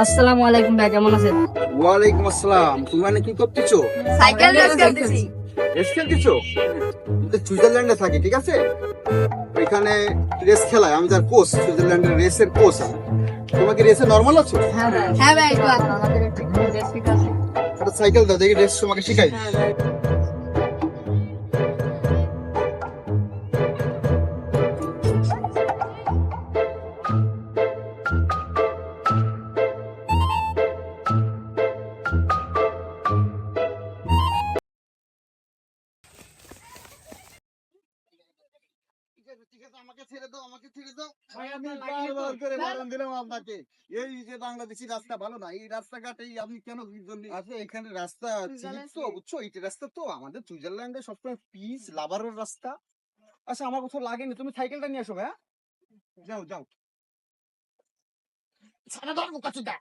আসসালামু আলাইকুম ভাই, কেমন আছেন? ওয়ালাইকুম আসসালাম। তুমি মানে কি করতেছো? সাইকেল রেস খেলতেছি। রেস খেলতেছো? আমি তো সুইজারল্যান্ডে থাকি, ঠিক আছে? এখানে রেস খেলায় আমি তার কোচ, সুইজারল্যান্ডের রেসের কোচ আমি। তোমাকে রেসে নর্মাল আছো? হ্যাঁ ভাই, হ্যাঁ ভাই, একটু আমাদের একটু রেস শিখাচ্ছি। একটা সাইকেল দাও, দেখি রেস তোমাকে শিখাই। হ্যাঁ ভাই। ঠিক আছে, আমাকে ছেড়ে দাও, আমাকে ছেড়ে দাও। আমি বারবার করে বারণ দিলাম আপনাকে। এই যে বাংলাদেশি রাস্তা ভালো না, এই রাস্তাঘাট এই আপনি কেন কি জন্য? আচ্ছা, এখানে রাস্তা চিপ তো, বুঝছো? এই রাস্তা তো আমাদের সুইজারল্যান্ডে সবসময় পিস লাভারের রাস্তা। আচ্ছা, আমার কোথাও লাগেনি, তুমি সাইকেলটা নিয়ে আসো ভাইয়া। যাও যাও। ছাড়া দাও বোকাচোদা।